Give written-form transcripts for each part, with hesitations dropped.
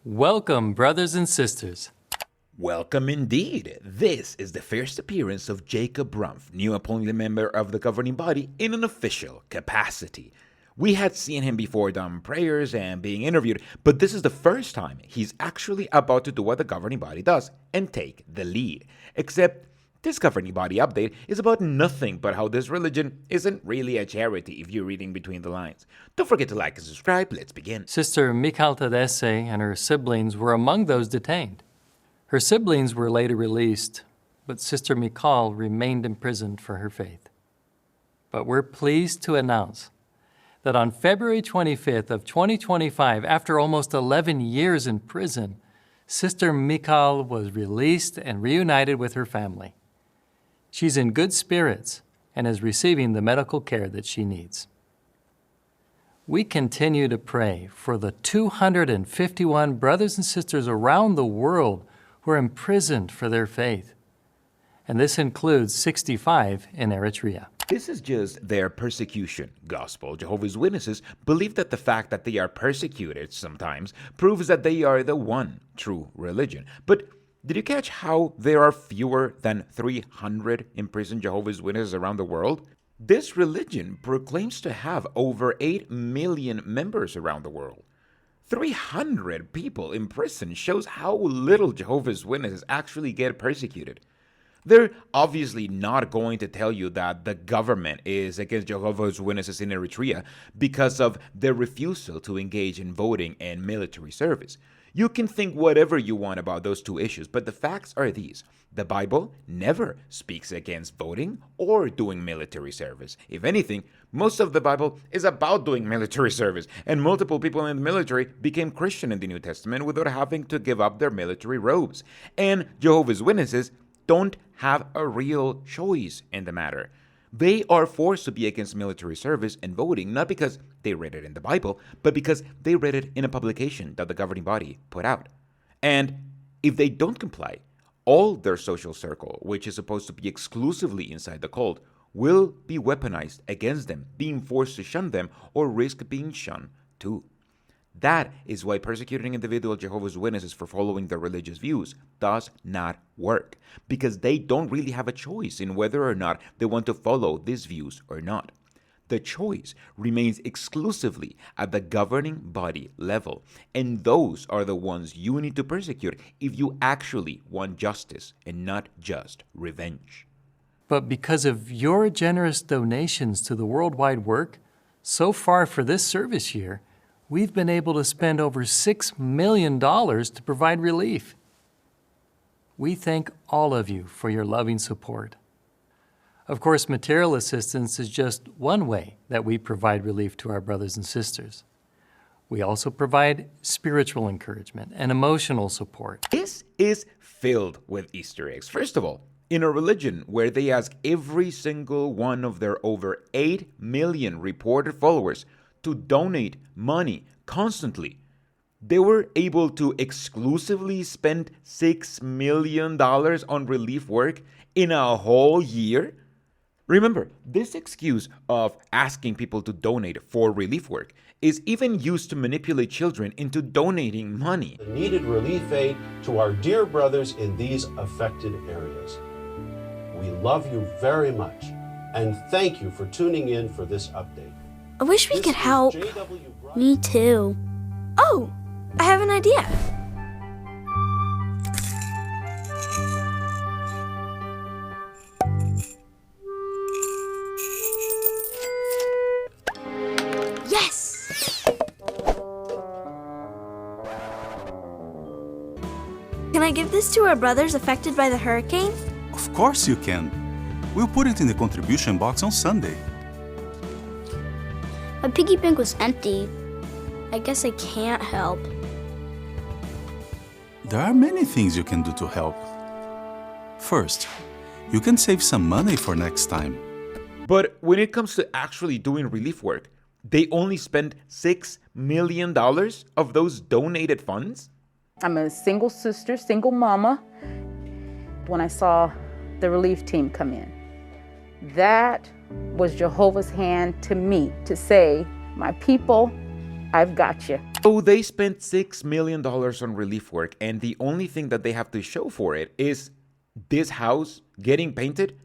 Welcome, brothers and sisters. Welcome indeed. This is the first appearance of Jacob Rumpf, new appointed member of the governing body in an official capacity. We had seen him before done prayers and being interviewed, but this is the first time he's actually about to do what the governing body does and take the lead. Except this governing body update is about nothing but how this religion isn't really a charity if you're reading between the lines. Don't forget to like and subscribe. Let's begin. Sister Michal Tadesse and her siblings were among those detained. Her siblings were later released, but Sister Michal remained imprisoned for her faith. But we're pleased to announce that on February 25th of 2025, after almost 11 years in prison, Sister Michal was released and reunited with her family. She's in good spirits and is receiving the medical care that she needs. We continue to pray for the 251 brothers and sisters around the world who are imprisoned for their faith. And this includes 65 in Eritrea. This is just their persecution gospel. Jehovah's Witnesses believe that the fact that they are persecuted sometimes proves that they are the one true religion. But did you catch how there are fewer than 300 imprisoned Jehovah's Witnesses around the world? This religion proclaims to have over 8 million members around the world. 300 people in prison shows how little Jehovah's Witnesses actually get persecuted. They're obviously not going to tell you that the government is against Jehovah's Witnesses in Eritrea because of their refusal to engage in voting and military service. You can think whatever you want about those two issues, but the facts are these. The Bible never speaks against voting or doing military service. If anything, most of the Bible is about doing military service, and multiple people in the military became Christian in the New Testament without having to give up their military robes. And Jehovah's Witnesses don't have a real choice in the matter. They are forced to be against military service and voting, not because they read it in the Bible, but because they read it in a publication that the governing body put out. And if they don't comply, all their social circle, which is supposed to be exclusively inside the cult, will be weaponized against them, being forced to shun them or risk being shunned too. That is why persecuting individual Jehovah's Witnesses for following their religious views does not work, because they don't really have a choice in whether or not they want to follow these views or not. The choice remains exclusively at the governing body level, and those are the ones you need to persecute if you actually want justice and not just revenge. But because of your generous donations to the worldwide work, so far for this service year, we've been able to spend over $6 million to provide relief. We thank all of you for your loving support. Of course, material assistance is just one way that we provide relief to our brothers and sisters. We also provide spiritual encouragement and emotional support. This is filled with Easter eggs. First of all, in a religion where they ask every single one of their over 8 million reported followers to donate money constantly, they were able to exclusively spend $6 million on relief work in a whole year. Remember, this excuse of asking people to donate for relief work is even used to manipulate children into donating money. The needed relief aid to our dear brothers in these affected areas. We love you very much, and thank you for tuning in for this update. I wish we could help. Me too. Oh, I have an idea. Yes! Can I give this to our brothers affected by the hurricane? Of course you can. We'll put it in the contribution box on Sunday. My piggy bank was empty. I guess I can't help. There are many things you can do to help. First, you can save some money for next time. But when it comes to actually doing relief work, they only spend $6 million of those donated funds? I'm a single sister, single mama. When I saw the relief team come in, that was Jehovah's hand to me to say, my people, I've got you. So they spent $6 million on relief work, and the only thing that they have to show for it is this house getting painted.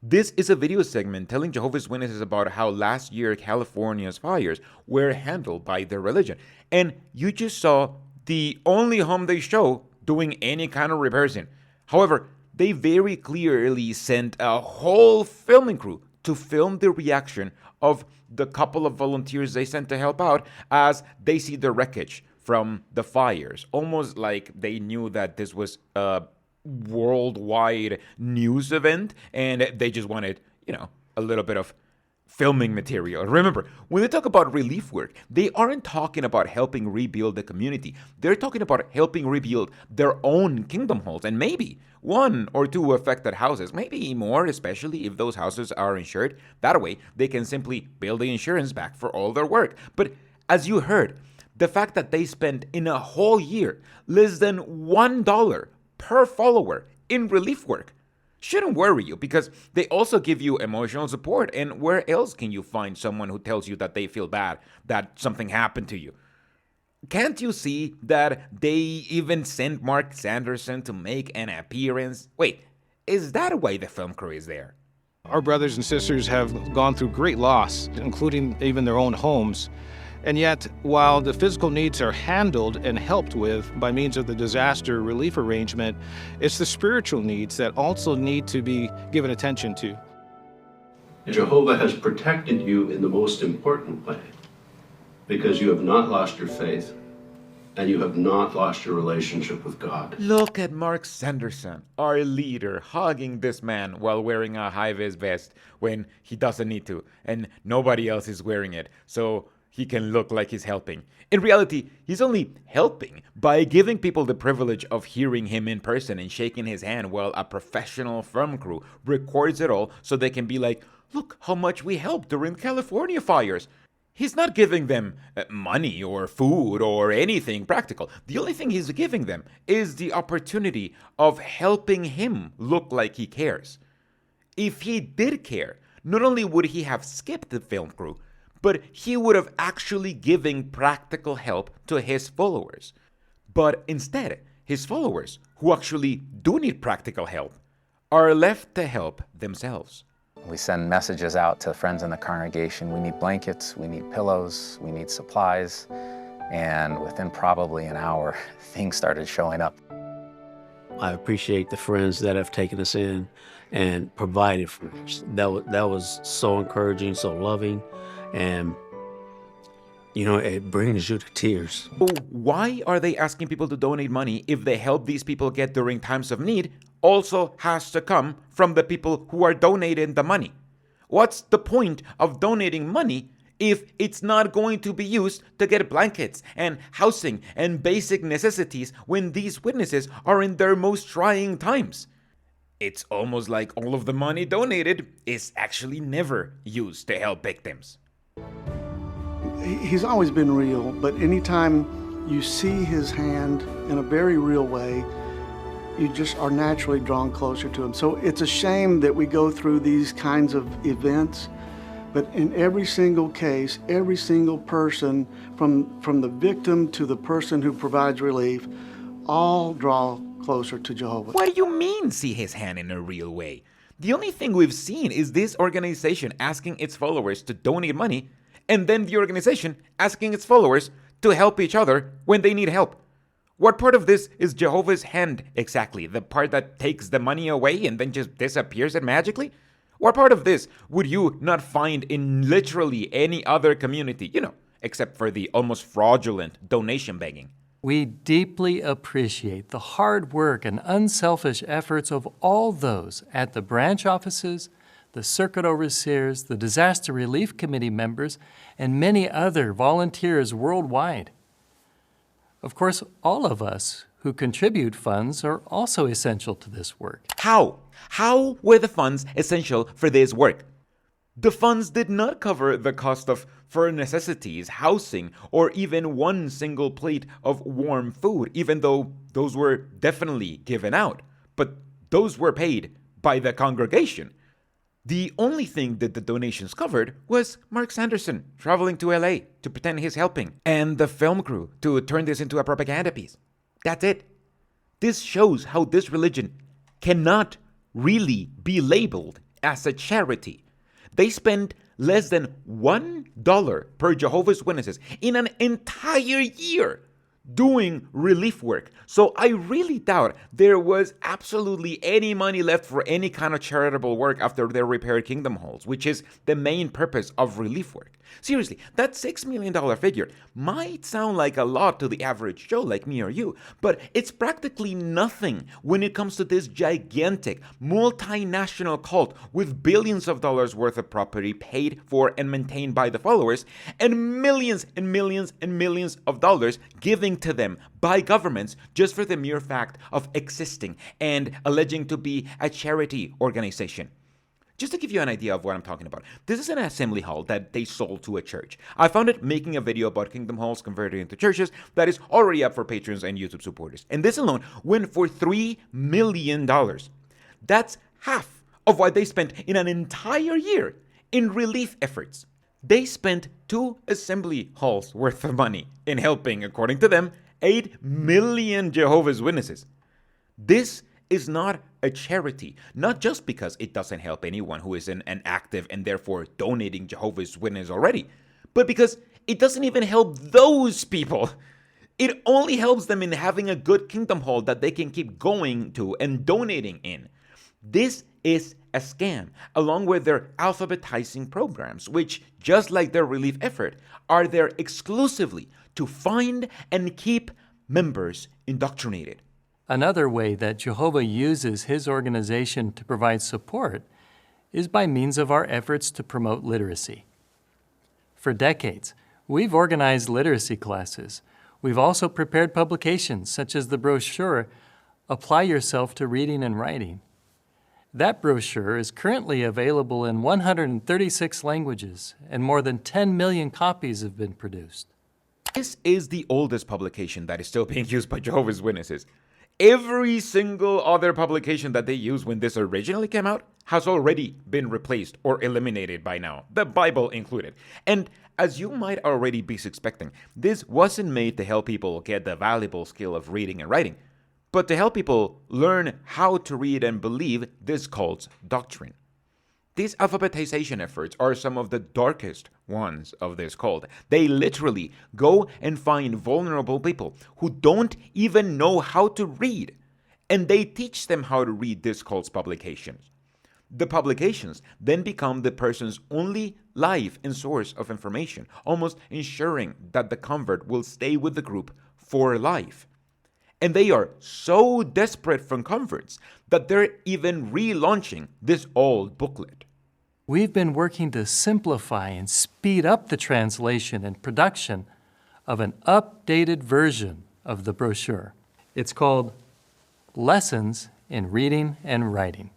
This is a video segment telling Jehovah's Witnesses about how last year California's fires were handled by their religion. And you just saw the only home they show doing any kind of repairs in. However, they very clearly sent a whole filming crew to film the reaction of the couple of volunteers they sent to help out as they see the wreckage from the fires. Almost like they knew that this was a worldwide news event and they just wanted, a little bit of filming material. Remember, when they talk about relief work, they aren't talking about helping rebuild the community. They're talking about helping rebuild their own kingdom halls and maybe one or two affected houses, maybe more, especially if those houses are insured. That way, they can simply bill the insurance back for all their work. But as you heard, the fact that they spent in a whole year less than $1 per follower in relief work shouldn't worry you, because they also give you emotional support. And where else can you find someone who tells you that they feel bad, that something happened to you? Can't you see that they even sent Mark Sanderson to make an appearance? Wait, is that why the film crew is there? Our brothers and sisters have gone through great loss, including even their own homes. And yet, while the physical needs are handled and helped with by means of the disaster relief arrangement, it's the spiritual needs that also need to be given attention to. Jehovah has protected you in the most important way, because you have not lost your faith and you have not lost your relationship with God. Look at Mark Sanderson, our leader, hugging this man while wearing a high-vis vest when he doesn't need to, and nobody else is wearing it, so he can look like he's helping. In reality, he's only helping by giving people the privilege of hearing him in person and shaking his hand while a professional film crew records it all so they can be like, look how much we helped during California fires. He's not giving them money or food or anything practical. The only thing he's giving them is the opportunity of helping him look like he cares. If he did care, not only would he have skipped the film crew, but he would have actually given practical help to his followers. But instead, his followers, who actually do need practical help, are left to help themselves. We send messages out to friends in the congregation. We need blankets, we need pillows, we need supplies. And within probably an hour, things started showing up. I appreciate the friends that have taken us in and provided for us. That was so encouraging, so loving. And, it brings you to tears. Why are they asking people to donate money if the help these people get during times of need also has to come from the people who are donating the money? What's the point of donating money if it's not going to be used to get blankets and housing and basic necessities when these witnesses are in their most trying times? It's almost like all of the money donated is actually never used to help victims. He's always been real, but anytime you see his hand in a very real way, you just are naturally drawn closer to him. So it's a shame that we go through these kinds of events, but in every single case, every single person, from the victim to the person who provides relief, all draw closer to Jehovah. What do you mean, see his hand in a real way? The only thing we've seen is this organization asking its followers to donate money, and then the organization asking its followers to help each other when they need help. What part of this is Jehovah's hand exactly? The part that takes the money away and then just disappears it magically? What part of this would you not find in literally any other community, except for the almost fraudulent donation begging? We deeply appreciate the hard work and unselfish efforts of all those at the branch offices, the circuit overseers, the disaster relief committee members, and many other volunteers worldwide. Of course, all of us who contribute funds are also essential to this work. How? How were the funds essential for this work? The funds did not cover the cost of for necessities, housing, or even one single plate of warm food, even though those were definitely given out. But those were paid by the congregation. The only thing that the donations covered was Mark Sanderson traveling to LA to pretend he's helping, and the film crew to turn this into a propaganda piece. That's it. This shows how this religion cannot really be labeled as a charity. They spend less than $1 per Jehovah's Witnesses in an entire year doing relief work. So I really doubt there was absolutely any money left for any kind of charitable work after they repaired Kingdom Halls, which is the main purpose of relief work. Seriously, that $6 million figure might sound like a lot to the average Joe like me or you, but it's practically nothing when it comes to this gigantic, multinational cult with billions of dollars worth of property paid for and maintained by the followers, and millions and millions and millions of dollars giving to them by governments just for the mere fact of existing and alleging to be a charity organization. Just to give you an idea of what I'm talking about, this is an assembly hall that they sold to a church. I found it making a video about Kingdom Halls converted into churches that is already up for patrons and YouTube supporters. And this alone went for $3 million. That's half of what they spent in an entire year in relief efforts. They spent 2 assembly halls worth of money in helping, according to them, 8 million Jehovah's Witnesses. This is not a charity, not just because it doesn't help anyone who is an active and therefore donating Jehovah's Witness already, but because it doesn't even help those people. It only helps them in having a good Kingdom Hall that they can keep going to and donating in. This is a scam, along with their alphabetizing programs, which, just like their relief effort, are there exclusively to find and keep members indoctrinated. Another way that Jehovah uses his organization to provide support is by means of our efforts to promote literacy. For decades, we've organized literacy classes. We've also prepared publications such as the brochure, Apply Yourself to Reading and Writing. That brochure is currently available in 136 languages, and more than 10 million copies have been produced. This is the oldest publication that is still being used by Jehovah's Witnesses. Every single other publication that they used when this originally came out has already been replaced or eliminated by now, the Bible included. And as you might already be suspecting, this wasn't made to help people get the valuable skill of reading and writing, but to help people learn how to read and believe this cult's doctrine. These alphabetization efforts are some of the darkest ones of this cult. They literally go and find vulnerable people who don't even know how to read, and they teach them how to read this cult's publications. The publications then become the person's only life and source of information, almost ensuring that the convert will stay with the group for life. And they are so desperate for converts that they're even relaunching this old booklet. We've been working to simplify and speed up the translation and production of an updated version of the brochure. It's called Lessons in Reading and Writing.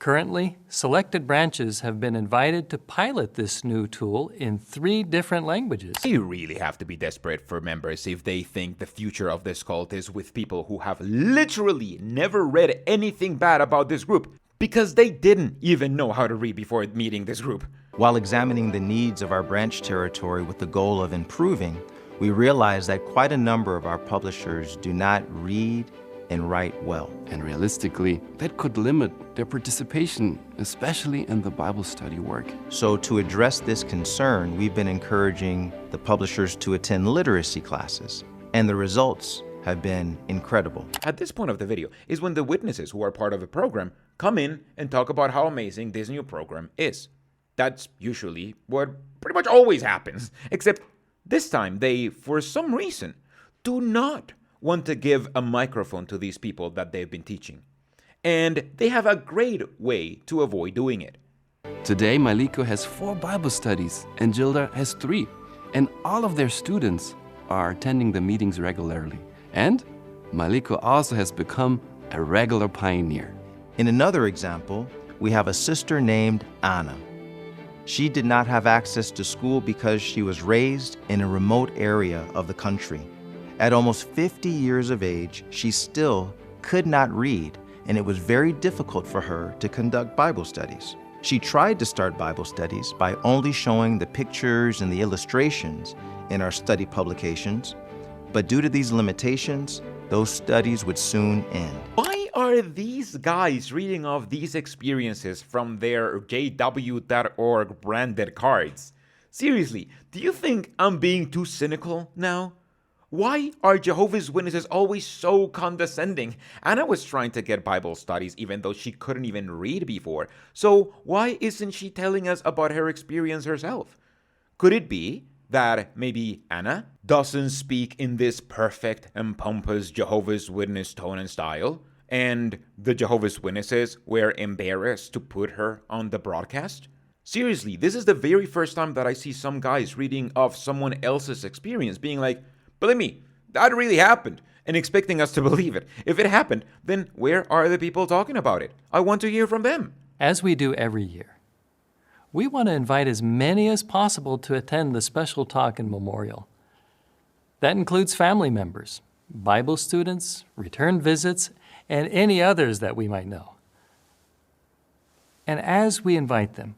Currently, selected branches have been invited to pilot this new tool in 3 different languages. You really have to be desperate for members if they think the future of this cult is with people who have literally never read anything bad about this group, because they didn't even know how to read before meeting this group. While examining the needs of our branch territory with the goal of improving, we realized that quite a number of our publishers do not read and write well. And realistically, that could limit their participation, especially in the Bible study work. So to address this concern, we've been encouraging the publishers to attend literacy classes, and the results have been incredible. At this point of the video is when the witnesses who are part of the program come in and talk about how amazing this new program is. That's usually what pretty much always happens, except this time they, for some reason, do not want to give a microphone to these people that they've been teaching. And they have a great way to avoid doing it. Today, Maliko has 4 Bible studies and Gilda has 3. And all of their students are attending the meetings regularly. And Maliko also has become a regular pioneer. In another example, we have a sister named Anna. She did not have access to school because she was raised in a remote area of the country. At almost 50 years of age, she still could not read and it was very difficult for her to conduct Bible studies. She tried to start Bible studies by only showing the pictures and the illustrations in our study publications, but due to these limitations, those studies would soon end. Why are these guys reading off these experiences from their jw.org branded cards? Seriously, do you think I'm being too cynical now? Why are Jehovah's Witnesses always so condescending? Anna was trying to get Bible studies even though she couldn't even read before. So why isn't she telling us about her experience herself? Could it be that maybe Anna doesn't speak in this perfect and pompous Jehovah's Witness tone and style, and the Jehovah's Witnesses were embarrassed to put her on the broadcast? Seriously, this is the very first time that I see some guys reading of someone else's experience, being like, believe me, that really happened, and expecting us to believe it. If it happened, then where are the people talking about it? I want to hear from them. As we do every year, we want to invite as many as possible to attend the special talk and memorial. That includes family members, Bible students, return visits, and any others that we might know. And as we invite them,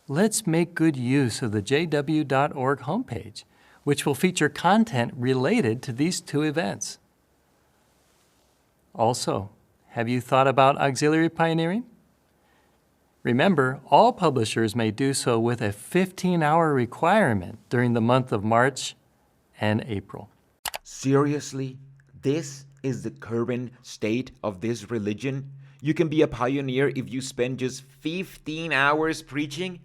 let's make good use of the jw.org homepage, which will feature content related to these two events. Also, have you thought about auxiliary pioneering? Remember, all publishers may do so with a 15-hour requirement during the month of March and April. Seriously? This is the current state of this religion? You can be a pioneer if you spend just 15 hours preaching?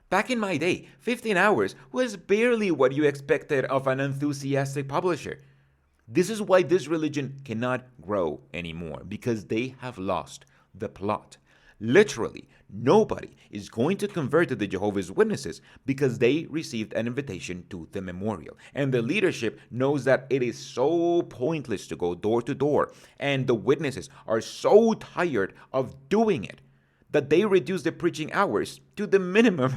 Back in my day, 15 hours was barely what you expected of an enthusiastic publisher. This is why this religion cannot grow anymore, because they have lost the plot. Literally, nobody is going to convert to the Jehovah's Witnesses because they received an invitation to the memorial. And the leadership knows that it is so pointless to go door to door, and the witnesses are so tired of doing it that they reduce the preaching hours to the minimum.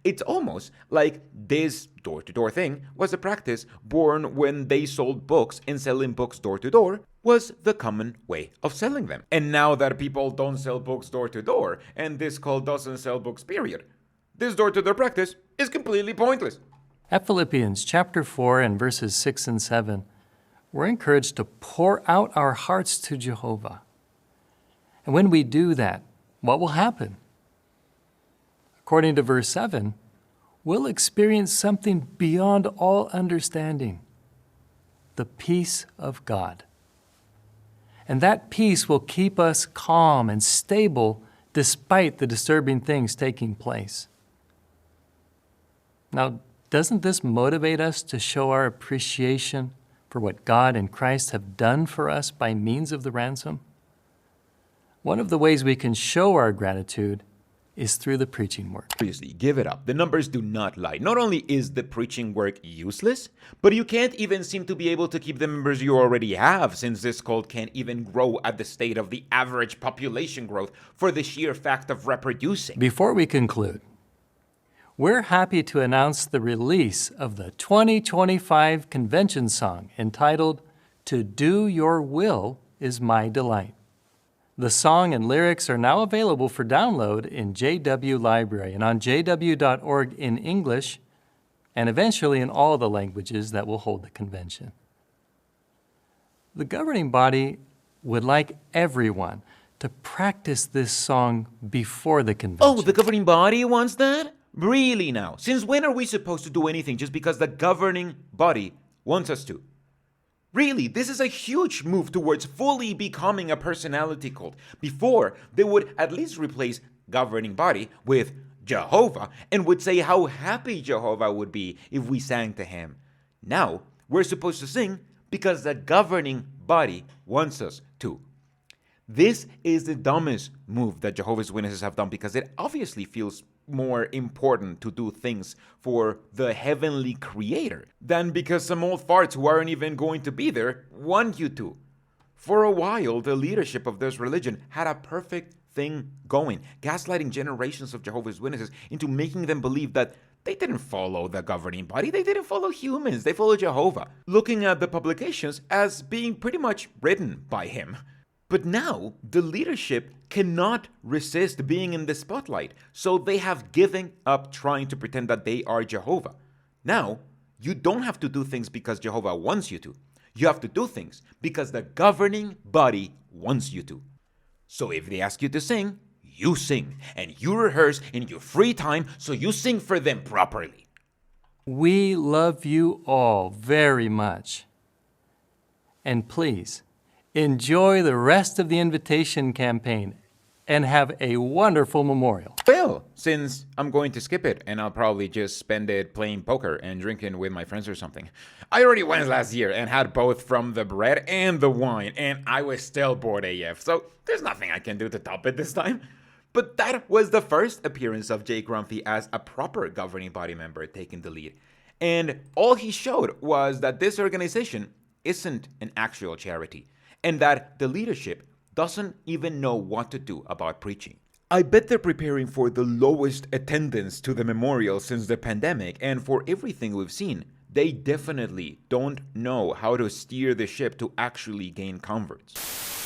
It's almost like this door-to-door thing was a practice born when they sold books, and selling books door-to-door was the common way of selling them. And now that people don't sell books door-to-door, and this cult doesn't sell books, period, this door-to-door practice is completely pointless. At Philippians chapter 4 and verses 6 and 7, we're encouraged to pour out our hearts to Jehovah. And when we do that, what will happen? According to verse 7, we'll experience something beyond all understanding, the peace of God. And that peace will keep us calm and stable despite the disturbing things taking place. Now, doesn't this motivate us to show our appreciation for what God and Christ have done for us by means of the ransom? One of the ways we can show our gratitude is through the preaching work. Seriously, give it up. The numbers do not lie. Not only is the preaching work useless, but you can't even seem to be able to keep the members you already have, since this cult can't even grow at the state of the average population growth for the sheer fact of reproducing. Before we conclude, we're happy to announce the release of the 2025 convention song entitled, "To Do Your Will Is My Delight." The song and lyrics are now available for download in JW Library and on jw.org in English, and eventually in all the languages that will hold the convention. The governing body would like everyone to practice this song before the convention. Oh, the governing body wants that? Really now? Since when are we supposed to do anything just because the governing body wants us to? Really, this is a huge move towards fully becoming a personality cult. Before, they would at least replace governing body with Jehovah and would say how happy Jehovah would be if we sang to him. Now, we're supposed to sing because the governing body wants us to. This is the dumbest move that Jehovah's Witnesses have done because it obviously feels more important to do things for the heavenly creator than because some old farts who aren't even going to be there want you to. For a while, the leadership of this religion had a perfect thing going, gaslighting generations of Jehovah's Witnesses into making them believe that they didn't follow the governing body, they didn't follow humans, they followed Jehovah, looking at the publications as being pretty much written by him. But now, the leadership cannot resist being in the spotlight, so they have given up trying to pretend that they are Jehovah. Now, you don't have to do things because Jehovah wants you to. You have to do things because the governing body wants you to. So if they ask you to sing, you sing, and you rehearse in your free time, so you sing for them properly. We love you all very much. And please, enjoy the rest of the invitation campaign and have a wonderful memorial. Well, since I'm going to skip it and I'll probably just spend it playing poker and drinking with my friends or something. I already went last year and had both from the bread and the wine, and I was still bored AF, so there's nothing I can do to top it this time. But that was the first appearance of Jay Grumpy as a proper governing body member taking the lead. And all he showed was that this organization isn't an actual charity, and that the leadership doesn't even know what to do about preaching. I bet they're preparing for the lowest attendance to the memorial since the pandemic, and for everything we've seen, they definitely don't know how to steer the ship to actually gain converts.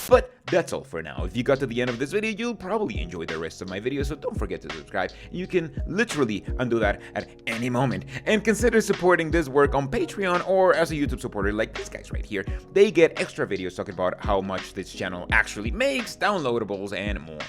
But that's all for now. If you got to the end of this video, you'll probably enjoy the rest of my videos, so don't forget to subscribe. You can literally undo that at any moment. And consider supporting this work on Patreon or as a YouTube supporter like these guys right here. They get extra videos talking about how much this channel actually makes, downloadables, and more.